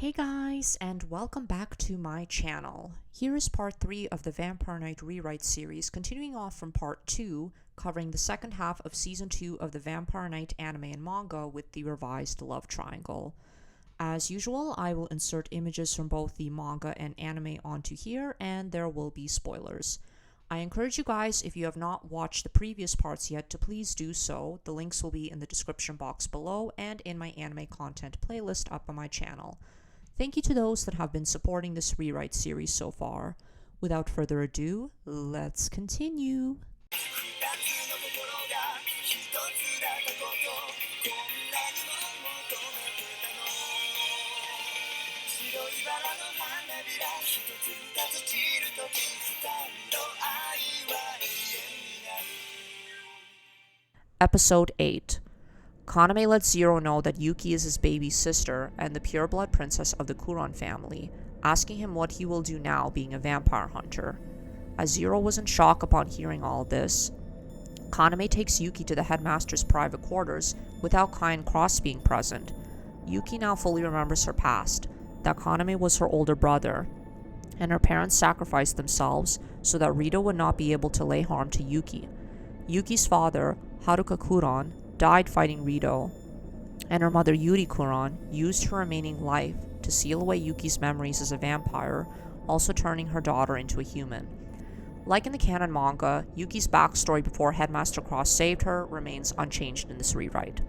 Hey guys, and welcome back to my channel. Here is part 3 of the Vampire Knight Rewrite series, continuing off from part 2, covering the second half of season 2 of the Vampire Knight anime and manga with the revised love triangle. As usual, I will insert images from both the manga and anime onto here, and there will be spoilers. I encourage you guys, if you have not watched the previous parts yet, to please do so. The links will be in the description box below and in my anime content playlist up on my channel. Thank you to those that have been supporting this rewrite series so far. Without further ado, let's continue. Episode 8. Kaname lets Zero know that Yuki is his baby sister and the pureblood princess of the Kuron family, asking him what he will do now being a vampire hunter. As Zero was in shock upon hearing all this, Kaname takes Yuki to the headmaster's private quarters without Kai and Cross being present. Yuki now fully remembers her past, that Kaname was her older brother, and her parents sacrificed themselves so that Rito would not be able to lay harm to Yuki. Yuki's father, Haruka Kuron, died fighting Rito, and her mother Yuri Kuron used her remaining life to seal away Yuki's memories as a vampire, also turning her daughter into a human. Like in the canon manga, Yuki's backstory before Headmaster Cross saved her remains unchanged in this rewrite.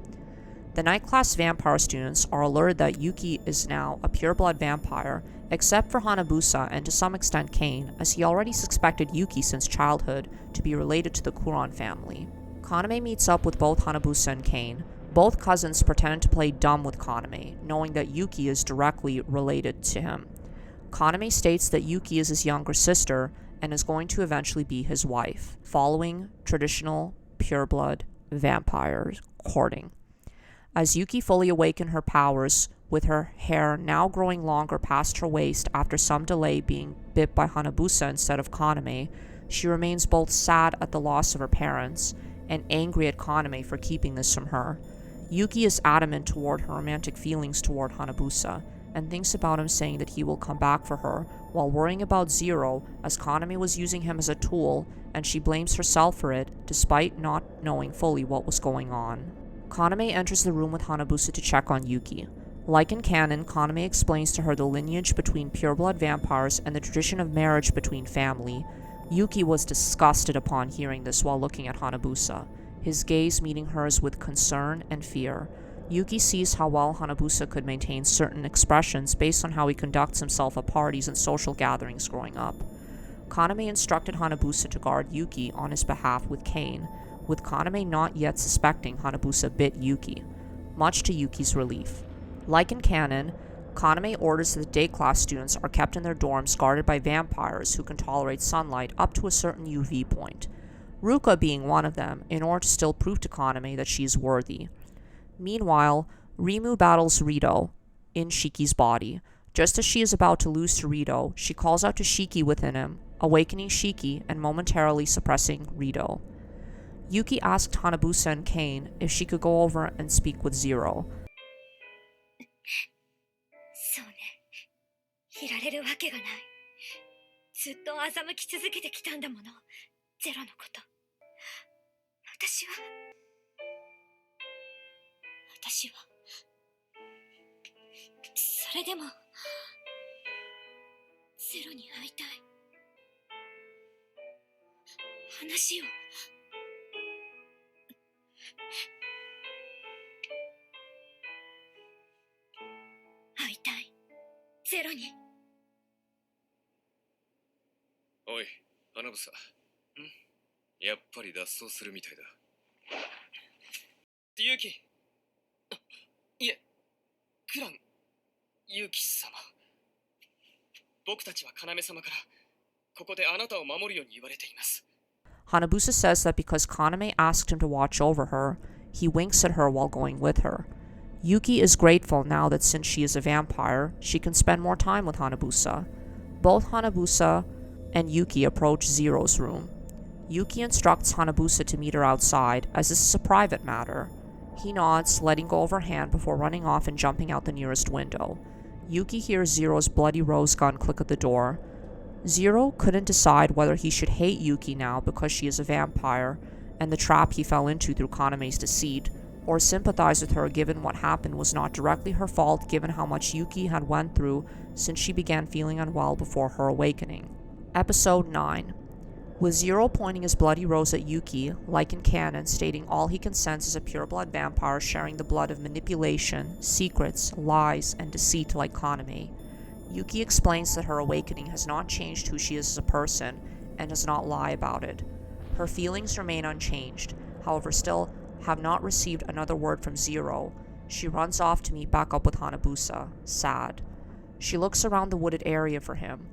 The night class vampire students are alerted that Yuki is now a pureblood vampire, except for Hanabusa and to some extent Kane, as he already suspected Yuki since childhood to be related to the Kuron family. Kaname meets up with both Hanabusa and Kane, both cousins pretending to play dumb with Kaname, knowing that Yuki is directly related to him. Kaname states that Yuki is his younger sister and is going to eventually be his wife, following traditional pureblood vampire courting. As Yuki fully awakened her powers, with her hair now growing longer past her waist after some delay being bit by Hanabusa instead of Kaname, she remains both sad at the loss of her parents and angry at Kaname for keeping this from her. Yuki is adamant toward her romantic feelings toward Hanabusa, and thinks about him saying that he will come back for her, while worrying about Zero, as Kaname was using him as a tool, and she blames herself for it, despite not knowing fully what was going on. Kaname enters the room with Hanabusa to check on Yuki. Like in canon, Kaname explains to her the lineage between pureblood vampires and the tradition of marriage between family. Yuki was disgusted upon hearing this while looking at Hanabusa, his gaze meeting hers with concern and fear. Yuki sees how well Hanabusa could maintain certain expressions based on how he conducts himself at parties and social gatherings growing up. Kaname instructed Hanabusa to guard Yuki on his behalf with Kane, with Kaname not yet suspecting Hanabusa bit Yuki, much to Yuki's relief. Like in canon, Kaname orders that the day class students are kept in their dorms guarded by vampires who can tolerate sunlight up to a certain UV point, Ruka being one of them, in order to still prove to Kaname that she is worthy. Meanwhile, Rimu battles Rito in Shiki's body. Just as she is about to lose to Rito, she calls out to Shiki within him, awakening Shiki and momentarily suppressing Rito. Yuki asked Hanabusa and Kane if she could go over and speak with Zero. そうね。いられるわけがない。ずっと欺き続けてきたんだもの。ゼロのこと。私はそれでもゼロに会いたい。話を。会いたい。ゼロに。おい、花房。やっぱり脱走するみたいだ。ユキ。いえ、クラン、ユキ様。僕たちは要様からここであなたを守るように言われています。Hanabusa says that because Kaname asked him to watch over her, he winks at her while going with her. Yuki is grateful now that since she is a vampire, she can spend more time with Hanabusa. Both Hanabusa and Yuki approach Zero's room. Yuki instructs Hanabusa to meet her outside, as this is a private matter. He nods, letting go of her hand before running off and jumping out the nearest window. Yuki hears Zero's bloody rose gun click at the door. Zero couldn't decide whether he should hate Yuki now because she is a vampire and the trap he fell into through Kaname's deceit, or sympathize with her given what happened was not directly her fault given how much Yuki had went through since she began feeling unwell before her awakening. Episode 9. With Zero pointing his bloody rose at Yuki, like in canon, stating all he can sense is a pureblood vampire sharing the blood of manipulation, secrets, lies, and deceit like Kaname. Yuki explains that her awakening has not changed who she is as a person and does not lie about it. Her feelings remain unchanged, however still have not received another word from Zero. She runs off to meet back up with Hanabusa, sad. She looks around the wooded area for him.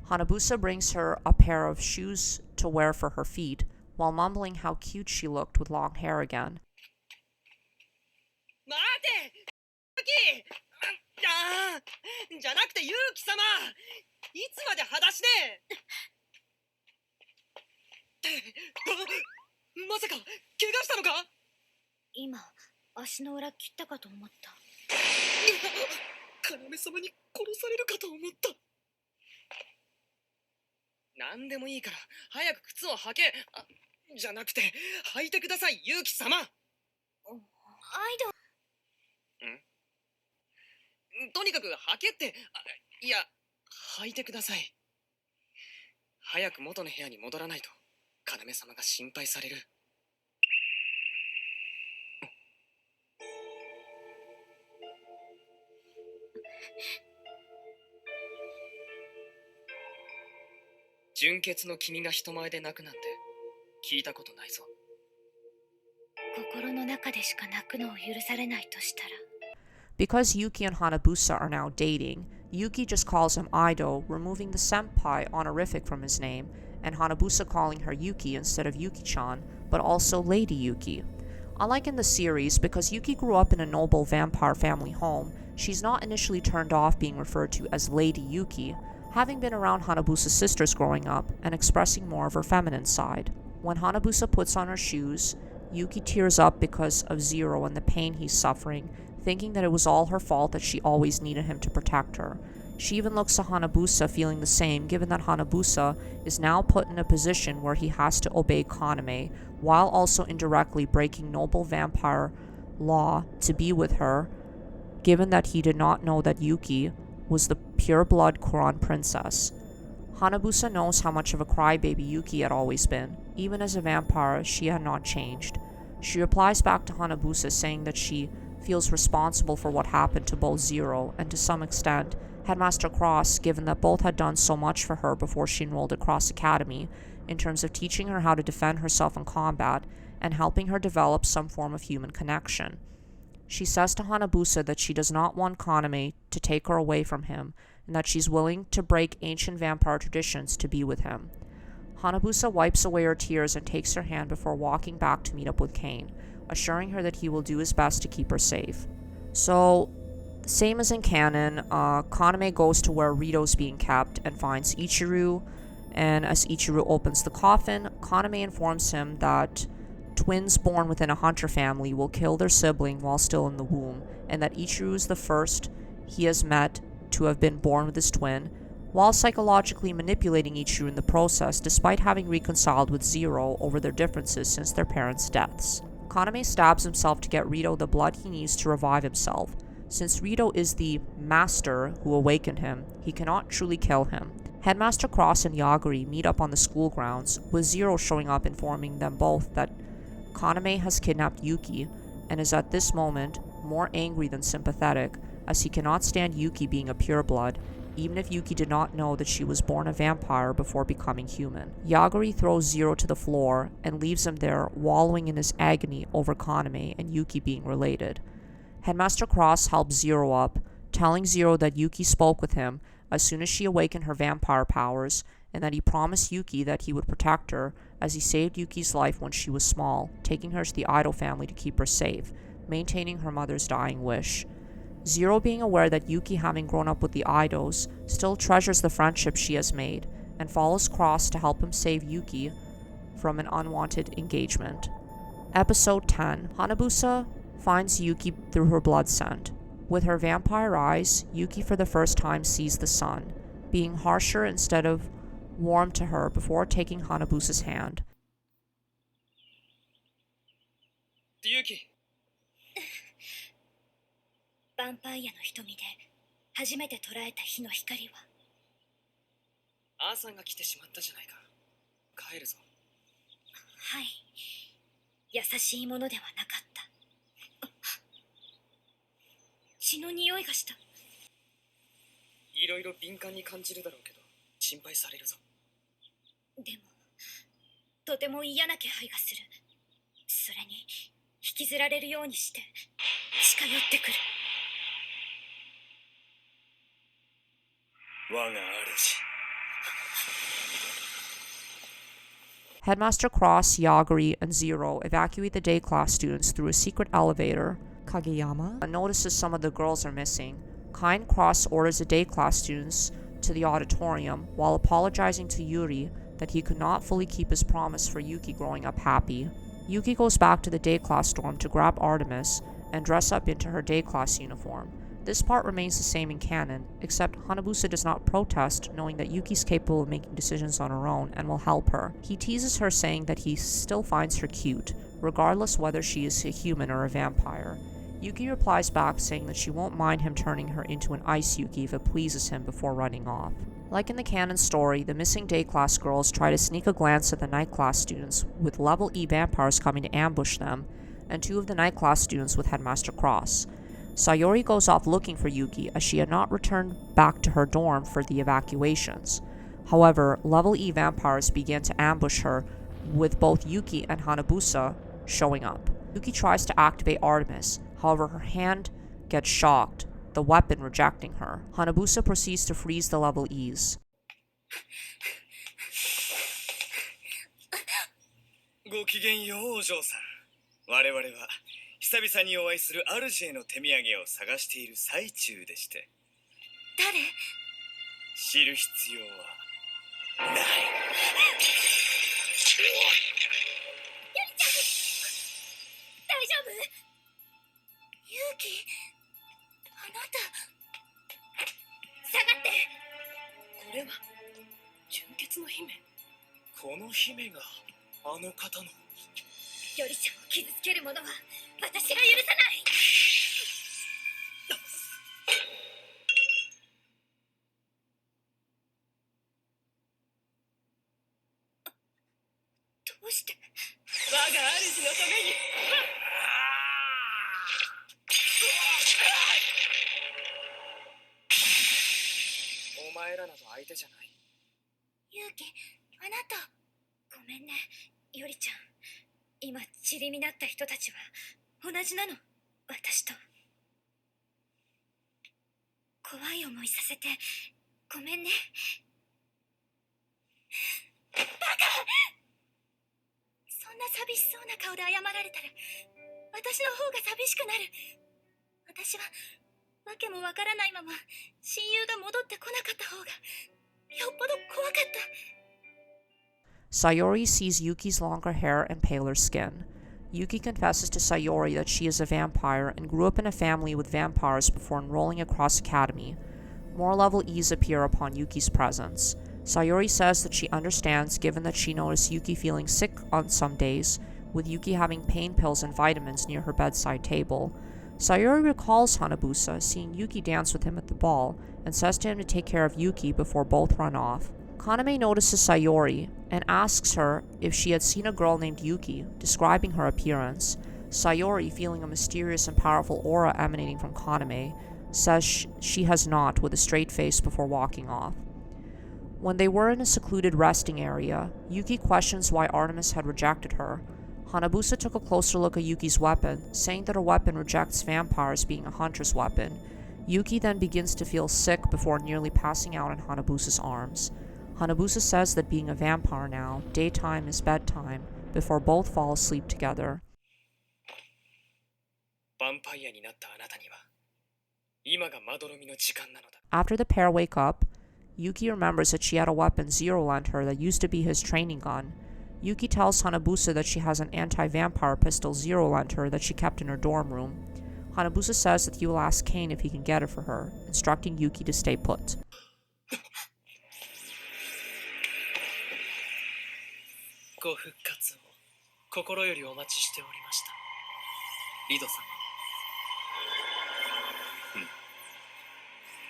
Hanabusa brings her a pair of shoes to wear for her feet, while mumbling how cute she looked with long hair again. 待てユキじゃなくてユキ様いつまで裸足でまさか怪我したのか今足の裏切ったかと思った。要様に殺されるかと思った何でもいいから早く靴を履けじゃなくて履いてくださいユキ様アイドとにかく履けっていや履いてください早く元の部屋に戻らないと要様が心配される純潔の君が人前で泣くなんて聞いたことないぞ心の中でしか泣くのを許されないとしたら Because Yuki and Hanabusa are now dating, Yuki just calls him Ido, removing the senpai honorific from his name, and Hanabusa calling her Yuki instead of Yuki-chan, but also Lady Yuki. Unlike in the series, because Yuki grew up in a noble vampire family home, she's not initially turned off being referred to as Lady Yuki, having been around Hanabusa's sisters growing up and expressing more of her feminine side. When Hanabusa puts on her shoes, Yuki tears up because of Zero and the pain he's suffering, thinking that it was all her fault that she always needed him to protect her. She even looks to Hanabusa feeling the same, given that Hanabusa is now put in a position where he has to obey Kaname, while also indirectly breaking noble vampire law to be with her, given that he did not know that Yuki was the pure-blood Kuran princess. Hanabusa knows how much of a crybaby Yuki had always been. Even as a vampire, she had not changed. She replies back to Hanabusa saying that she feels responsible for what happened to both Zero and to some extent Headmaster Cross, given that both had done so much for her before she enrolled at Cross Academy in terms of teaching her how to defend herself in combat and helping her develop some form of human connection. She says to Hanabusa that she does not want Kaname to take her away from him and that she's willing to break ancient vampire traditions to be with him. Hanabusa wipes away her tears and takes her hand before walking back to meet up with Kane, assuring her that he will do his best to keep her safe. So, same as in canon, Kaname goes to where Rito's being kept and finds Ichiru, and as Ichiru opens the coffin, Kaname informs him that twins born within a hunter family will kill their sibling while still in the womb, and that Ichiru is the first he has met to have been born with his twin, while psychologically manipulating Ichiru in the process despite having reconciled with Zero over their differences since their parents' deaths. Kaname stabs himself to get Rito the blood he needs to revive himself. Since Rito is the master who awakened him, he cannot truly kill him. Headmaster Cross and Yaguri meet up on the school grounds, with Zero showing up informing them both that Kaname has kidnapped Yuki, and is at this moment more angry than sympathetic, as he cannot stand Yuki being a pureblood, even if Yuki did not know that she was born a vampire before becoming human. Yaguri throws Zero to the floor and leaves him there wallowing in his agony over Kaname and Yuki being related. Headmaster Cross helps Zero up, telling Zero that Yuki spoke with him as soon as she awakened her vampire powers, and that he promised Yuki that he would protect her, as he saved Yuki's life when she was small, taking her to the Ido family to keep her safe, maintaining her mother's dying wish. Zero, being aware that Yuki, having grown up with the Idos, still treasures the friendship she has made, and follows Cross to help him save Yuki from an unwanted engagement. Episode 10. Hanabusa finds Yuki through her blood scent. With her vampire eyes, Yuki for the first time sees the sun, being harsher instead of warm to her before taking Hanabusa's hand. ユキ、ヴァンパイアの瞳で初めて捉えた火の光は、アーさんが来てしまったじゃないか。帰るぞ。はい、優しいものではなかった。血の匂いがした。いろいろ敏感に感じるだろうけど、心配されるぞ。でも、とても嫌な気配がする。それに、引きずられるようにして近寄ってくる。我が主。 Headmaster Cross, Yaguri, and Zero evacuate the day class students through a secret elevator. Kageyama notices some of the girls are missing. Kind Cross orders the day class students to the auditorium while apologizing to Yuri that he could not fully keep his promise for Yuki growing up happy. Yuki goes back to the day class dorm to grab Artemis and dress up into her day class uniform. This part remains the same in canon, except Hanabusa does not protest, knowing that Yuki's capable of making decisions on her own and will help her. He teases her, saying that he still finds her cute, regardless whether she is a human or a vampire. Yuki replies back, saying that she won't mind him turning her into an ice Yuki if it pleases him before running off. Like in the canon story, the missing day class girls try to sneak a glance at the night class students, with level E vampires coming to ambush them, and two of the night class students with Headmaster Cross. Sayori goes off looking for Yuki as she had not returned back to her dorm for the evacuations. However, level E vampires begin to ambush her, with both Yuki and Hanabusa showing up. Yuki tries to activate Artemis, however her hand gets shocked, the weapon rejecting her. Hanabusa proceeds to freeze the level E's. ごきげんようお嬢さん。我々は久々にお会いする主への手土産を探している最中でして。誰？知る必要はない。大丈夫？勇気、あなた。下がって。これは純潔の姫。この姫があの方の。よりちゃんを傷つける者は私が許さない。どうして？我が主のために。お前らなど相手じゃない。勇気、あなた。ごめんね、よりちゃん。今塵になった人たちは同じなの、私と。怖い思いさせてごめんね。バカ！そんな寂しそうな顔で謝られたら私の方が寂しくなる。私はわけもわからないまま親友が戻ってこなかった方がよっぽど怖かった。Sayori sees Yuki's longer hair and paler skin. Yuki confesses to Sayori that she is a vampire and grew up in a family with vampires before enrolling at Cross Academy. More level E's appear upon Yuki's presence. Sayori says that she understands, given that she noticed Yuki feeling sick on some days, with Yuki having pain pills and vitamins near her bedside table. Sayori recalls Hanabusa seeing Yuki dance with him at the ball and says to him to take care of Yuki before both run off. Kaname notices Sayori and asks her if she had seen a girl named Yuki, describing her appearance. Sayori, feeling a mysterious and powerful aura emanating from Kaname, says she has not, with a straight face before walking off. When they were in a secluded resting area, Yuki questions why Artemis had rejected her. Hanabusa took a closer look at Yuki's weapon, saying that her weapon rejects vampires, being a hunter's weapon. Yuki then begins to feel sick before nearly passing out in Hanabusa's arms. Hanabusa says that being a vampire now, daytime is bedtime, before both fall asleep together. ヴァンパイアになったあなたには今がまどろみの時間なのだ。 After the pair wake up, Yuki remembers that she had a weapon Zero lent her that used to be his training gun. Yuki tells Hanabusa that she has an anti-vampire pistol Zero lent her that she kept in her dorm room. Hanabusa says that he will ask Kane if he can get it for her, instructing Yuki to stay put. ご復活を心よりお待ちしておりました。リド様。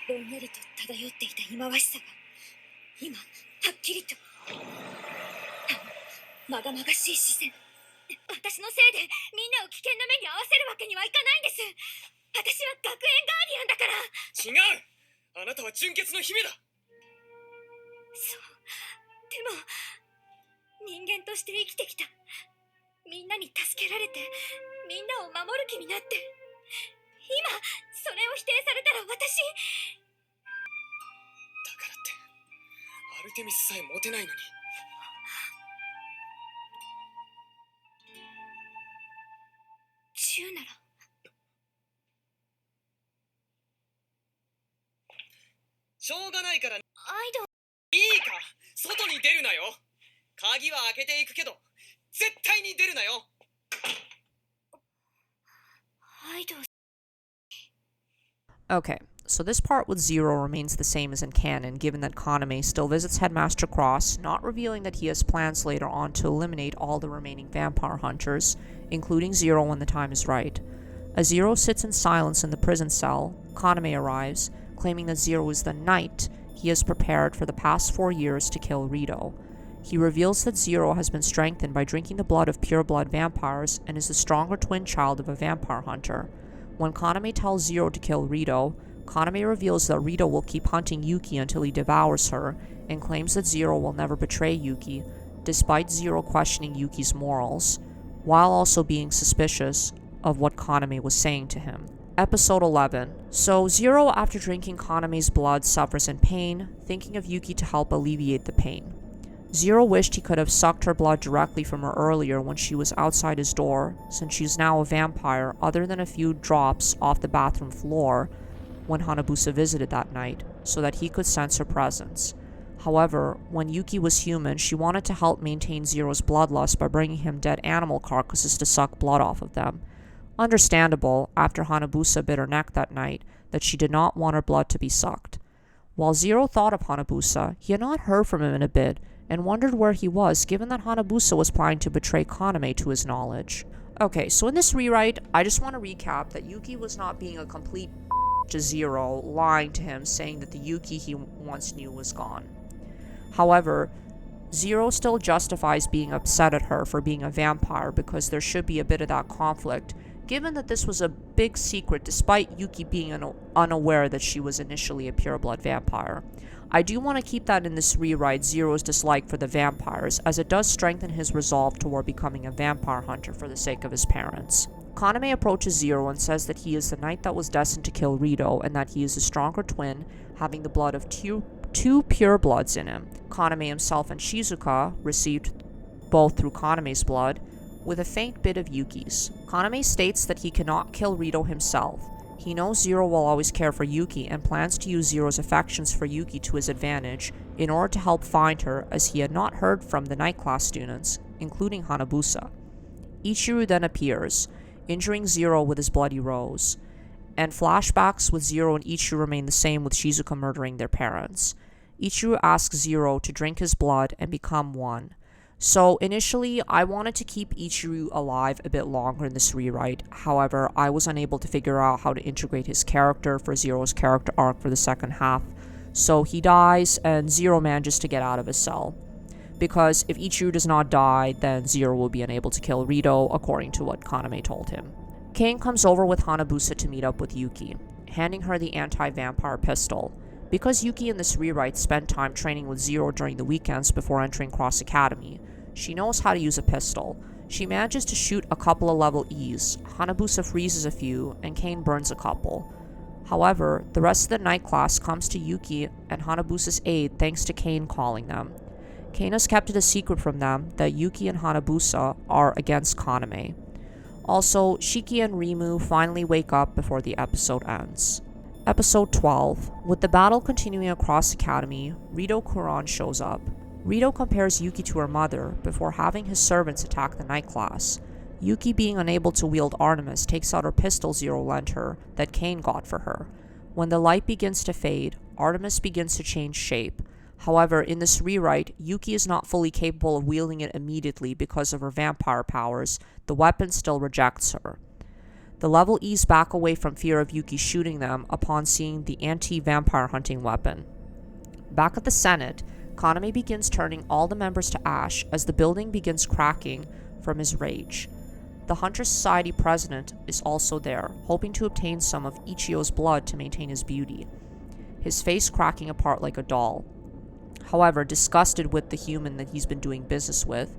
ぼんやりと漂っていた忌まわしさが今はっきりとまがまがしい視線。私のせいでみんなを危険な目に遭わせるわけにはいかないんです。私は学園ガーディアンだから。違う、あなたは純潔の姫だ。そうでも人間として生きてきた。みんなに助けられてみんなを守る気になって、今それを否定されたら私。だからってアルテミスさえモテないのに。10ならしょうがないから。いいアイドか、外に出るなよ。鍵は開けていくけど絶対に出るなよ。アイド Okay, so this part with Zero remains the same as in canon, given that Kaname still visits Headmaster Cross, not revealing that he has plans later on to eliminate all the remaining vampire hunters, including Zero when the time is right. As Zero sits in silence in the prison cell, Kaname arrives, claiming that Zero is the knight he has prepared for the past 4 years to kill Rito. He reveals that Zero has been strengthened by drinking the blood of pure-blood vampires and is the stronger twin child of a vampire hunter. When Kaname tells Zero to kill Rito, Kaname reveals that Rito will keep hunting Yuki until he devours her, and claims that Zero will never betray Yuki, despite Zero questioning Yuki's morals, while also being suspicious of what Kaname was saying to him. Episode 11. So Zero, after drinking Kaname's blood, suffers in pain, thinking of Yuki to help alleviate the pain. Zero wished he could have sucked her blood directly from her earlier when she was outside his door, since she is now a vampire other than a few drops off the bathroom floor when Hanabusa visited that night, so that he could sense her presence. However, when Yuki was human, she wanted to help maintain Zero's bloodlust by bringing him dead animal carcasses to suck blood off of them. Understandable, after Hanabusa bit her neck that night, that she did not want her blood to be sucked. While Zero thought of Hanabusa, he had not heard from him in a bit, and wondered where he was, given that Hanabusa was planning to betray Kaname to his knowledge. Okay, so in this rewrite, I just want to recap that Yuki was not being a complete to Zero, lying to him, saying that the Yuki he once knew was gone. However, Zero still justifies being upset at her for being a vampire because there should be a bit of that conflict, given that this was a big secret despite Yuki being unaware that she was initially a pure-blood vampire. I do want to keep that in this rewrite, Zero's dislike for the vampires, as it does strengthen his resolve toward becoming a vampire hunter for the sake of his parents. Kaname approaches Zero and says that he is the knight that was destined to kill Rito, and that he is a stronger twin, having the blood of two purebloods in him. Kaname himself and Shizuka received both through Kaname's blood, with a faint bit of Yuki's. Kaname states that he cannot kill Rito himself. He knows Zero will always care for Yuki and plans to use Zero's affections for Yuki to his advantage in order to help find her, as he had not heard from the night class students, including Hanabusa. Ichiru then appears, injuring Zero with his bloody rose, and flashbacks with Zero and Ichiru remain the same, with Shizuka murdering their parents. Ichiru asks Zero to drink his blood and become one. So initially, I wanted to keep Ichiru alive a bit longer in this rewrite. However, I was unable to figure out how to integrate his character for Zero's character arc for the second half. So he dies, and Zero manages to get out of his cell. Because if Ichiru does not die, then Zero will be unable to kill Rito, according to what Kaname told him. Kane comes over with Hanabusa to meet up with Yuki, handing her the anti-vampire pistol. Because Yuki in this rewrite spent time training with Zero during the weekends before entering Cross Academy, she knows how to use a pistol. She manages to shoot a couple of level E's, Hanabusa freezes a few, and Kane burns a couple. However, the rest of the night class comes to Yuki and Hanabusa's aid thanks to Kane calling them. Kane has kept it a secret from them that Yuki and Hanabusa are against Kaname. Also, Shiki and Rimu finally wake up before the episode ends. Episode 12. With the battle continuing across Academy, Rito Kuran shows up. Rito compares Yuki to her mother before having his servants attack the night class. Yuki, being unable to wield Artemis, takes out her pistol Zero lent her that Kane got for her. When the light begins to fade, Artemis begins to change shape. However, in this rewrite, Yuki is not fully capable of wielding it immediately because of her vampire powers. The weapon still rejects her. The level ease back away from fear of Yuki shooting them upon seeing the anti-vampire hunting weapon. Back at the Senate, Kaname begins turning all the members to ash as the building begins cracking from his rage. The Hunter Society president is also there, hoping to obtain some of Ichiro's blood to maintain his beauty, his face cracking apart like a doll. However, disgusted with the human that he's been doing business with,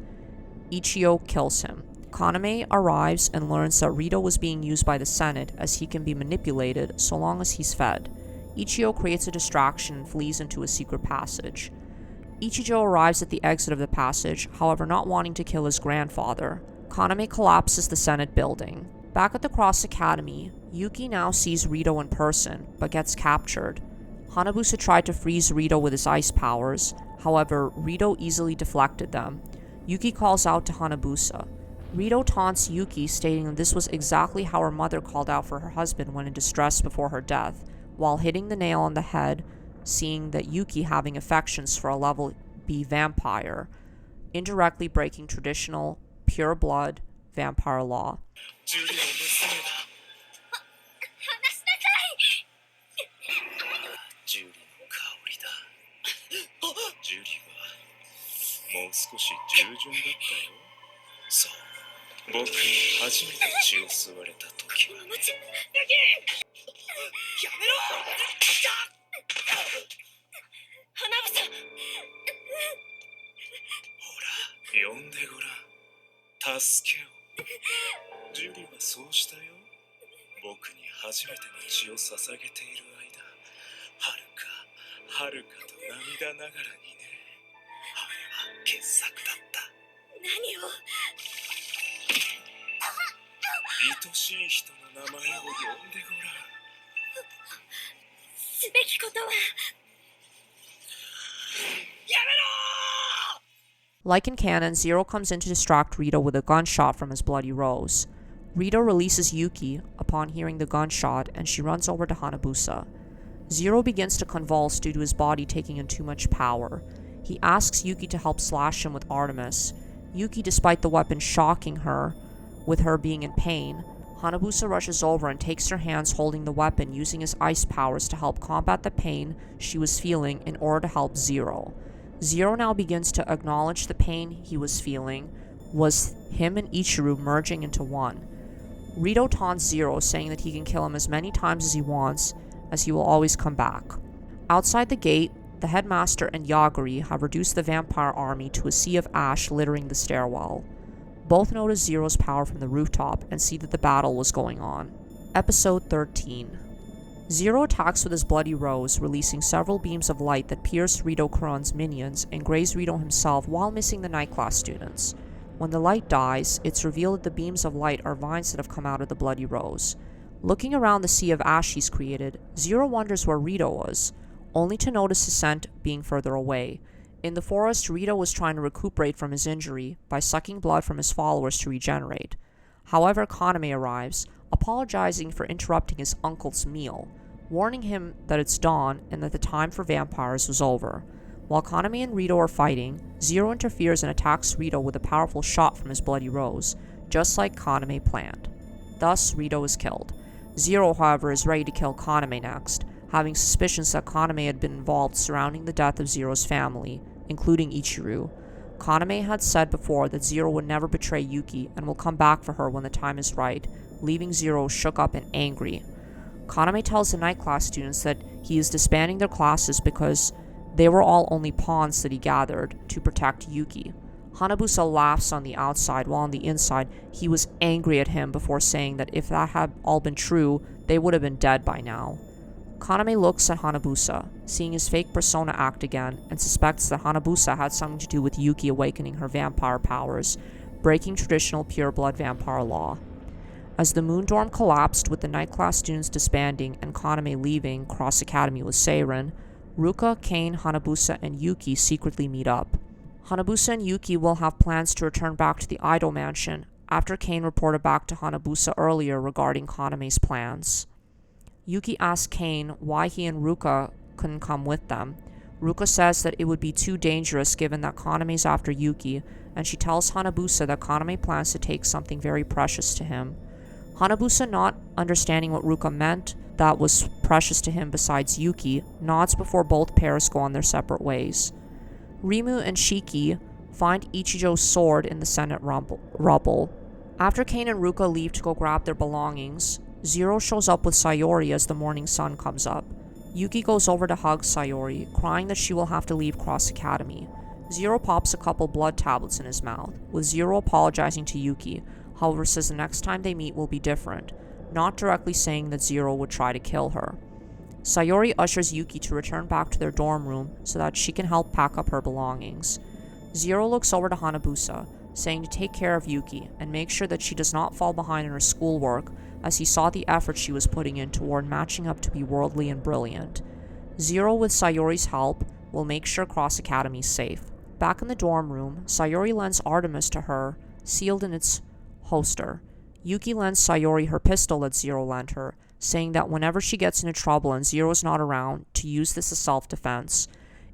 Ichiro kills him. Kaname arrives and learns that Rito was being used by the Senate as he can be manipulated so long as he's fed. Ichiro creates a distraction and flees into a secret passage. Ichijo arrives at the exit of the passage, however not wanting to kill his grandfather. Kaname collapses the Senate building. Back at the Cross Academy, Yuki now sees Rito in person, but gets captured. Hanabusa tried to freeze Rito with his ice powers, however, Rito easily deflected them. Yuki calls out to Hanabusa. Rito taunts Yuki, stating that this was exactly how her mother called out for her husband when in distress before her death, while hitting the nail on the head, seeing that Yuki having affections for a level B vampire, indirectly breaking traditional pure blood vampire law. ジュリの娘だ。話しなさい。ジュリの香りだ。ジュリはもう少し従順だったよ。そう、僕に初めて血を吸われた時は。もちろん。やめろ！花房。ほら、呼んでごらん。助けを。ジュリはそうしたよ。僕に初めての血を捧げている間、はるかと涙ながらにね。あれは傑作だった。何を。愛しい人の名前を呼んでごらん。すべきことは。やめろ！ Like in canon, Zero comes in to distract Rito with a gunshot from his bloody rose. Rito releases Yuki upon hearing the gunshot, and she runs over to Hanabusa. Zero begins to convulse due to his body taking in too much power. He asks Yuki to help slash him with Artemis. Yuki, despite the weapon shocking her, with her being in pain, Hanabusa rushes over and takes her hands holding the weapon, using his ice powers to help combat the pain she was feeling in order to help Zero. Zero now begins to acknowledge the pain he was feeling was him and Ichiru merging into one. Rito taunts Zero, saying that he can kill him as many times as he wants, as he will always come back. Outside the gate, the headmaster and Yaguri have reduced the vampire army to a sea of ash littering the stairwell. Both notice Zero's power from the rooftop and see that the battle was going on. Episode 13. Zero attacks with his bloody rose, releasing several beams of light that pierce Rito Kuran's minions and graze Rito himself while missing the night class students. When the light dies, it's revealed that the beams of light are vines that have come out of the bloody rose. Looking around the sea of ash he's created, Zero wonders where Rito was, only to notice his scent being further away. In the forest, Rito was trying to recuperate from his injury by sucking blood from his followers to regenerate. However, Kaname arrives, apologizing for interrupting his uncle's meal, warning him that it's dawn and that the time for vampires was over. While Kaname and Rito are fighting, Zero interferes and attacks Rito with a powerful shot from his bloody rose, just like Kaname planned. Thus, Rito is killed. Zero, however, is ready to kill Kaname next, having suspicions that Kaname had been involved surrounding the death of Zero's family, including Ichiru. Kaname had said before that Zero would never betray Yuki and will come back for her when the time is right, leaving Zero shook up and angry. Kaname tells the night class students that he is disbanding their classes because they were all only pawns that he gathered to protect Yuki. Hanabusa laughs on the outside while on the inside he was angry at him before saying that if that had all been true, they would have been dead by now. Kaname looks at Hanabusa, seeing his fake persona act again, and suspects that Hanabusa had something to do with Yuki awakening her vampire powers, breaking traditional pure-blood vampire law. As the moon dorm collapsed with the night class students disbanding and Kaname leaving Cross Academy with Seiren, Ruka, Kane, Hanabusa, and Yuki secretly meet up. Hanabusa and Yuki will have plans to return back to the Idol Mansion after Kane reported back to Hanabusa earlier regarding Kaname's plans. Yuki asks Kane why he and Ruka couldn't come with them. Ruka says that it would be too dangerous given that Kaname's after Yuki, and she tells Hanabusa that Kaname plans to take something very precious to him. Hanabusa, not understanding what Ruka meant that was precious to him besides Yuki, nods before both pairs go on their separate ways. Rimu and Shiki find Ichijo's sword in the Senate rubble. After Kane and Ruka leave to go grab their belongings, Zero shows up with Sayori as the morning sun comes up. Yuki goes over to hug Sayori, crying that she will have to leave Cross Academy. Zero pops a couple blood tablets in his mouth, with Zero apologizing to Yuki, however says the next time they meet will be different, not directly saying that Zero would try to kill her. Sayori ushers Yuki to return back to their dorm room so that she can help pack up her belongings. Zero looks over to Hanabusa, saying to take care of Yuki and make sure that she does not fall behind in her schoolwork, as he saw the effort she was putting in toward matching up to be worldly and brilliant. Zero, with Sayori's help, will make sure Cross Academy is safe. Back in the dorm room, Sayori lends Artemis to her, sealed in its holster. Yuki lends Sayori her pistol that Zero lent her, saying that whenever she gets into trouble and Zero is not around, to use this as self-defense.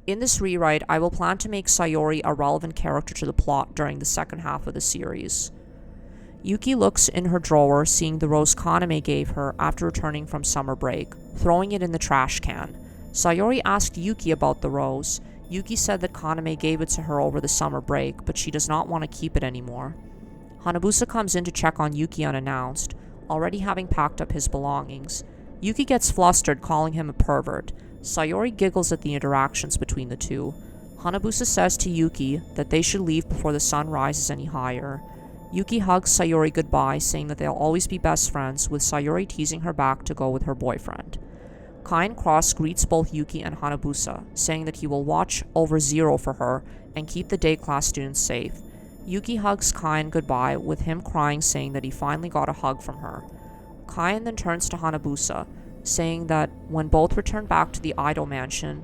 In this rewrite, I will plan to make Sayori a relevant character to the plot during the second half of the series. Yuki looks in her drawer, seeing the rose Kaname gave her after returning from summer break, throwing it in the trash can. Sayori asked Yuki about the rose. Yuki said that Kaname gave it to her over the summer break, but she does not want to keep it anymore. Hanabusa comes in to check on Yuki unannounced, already having packed up his belongings. Yuki gets flustered, calling him a pervert. Sayori giggles at the interactions between the two. Hanabusa says to Yuki that they should leave before the sun rises any higher. Yuki hugs Sayori goodbye, saying that they'll always be best friends, with Sayori teasing her back to go with her boyfriend. Kai and Cross greets both Yuki and Hanabusa, saying that he will watch over Zero for her and keep the day class students safe. Yuki hugs Kaien goodbye, with him crying, saying that he finally got a hug from her. Kaien then turns to Hanabusa, saying that when both return back to the Idol Mansion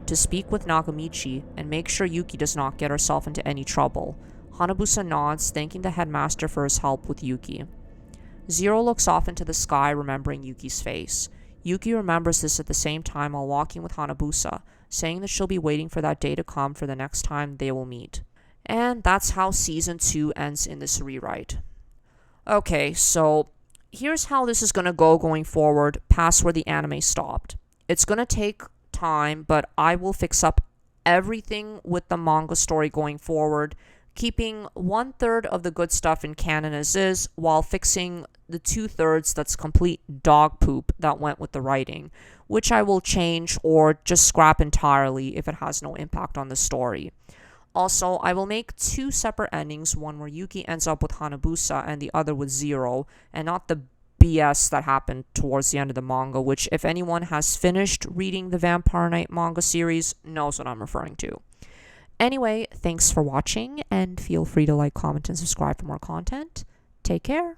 to speak with Nagamichi and make sure Yuki does not get herself into any trouble, Hanabusa nods, thanking the headmaster for his help with Yuki. Zero looks off into the sky, remembering Yuki's face. Yuki remembers this at the same time while walking with Hanabusa, saying that she'll be waiting for that day to come for the next time they will meet. And that's how Season 2 ends in this rewrite. Okay, so here's how this is going to go going forward past where the anime stopped. It's going to take time, but I will fix up everything with the manga story going forward, keeping 1/3 of the good stuff in canon as is, while fixing the 2/3 that's complete dog poop that went with the writing, which I will change or just scrap entirely if it has no impact on the story. Also, I will make 2 separate endings, one where Yuki ends up with Hanabusa and the other with Zero, and not the BS that happened towards the end of the manga, which if anyone has finished reading the Vampire Knight manga series knows what I'm referring to. Anyway, thanks for watching, and feel free to like, comment, and subscribe for more content. Take care.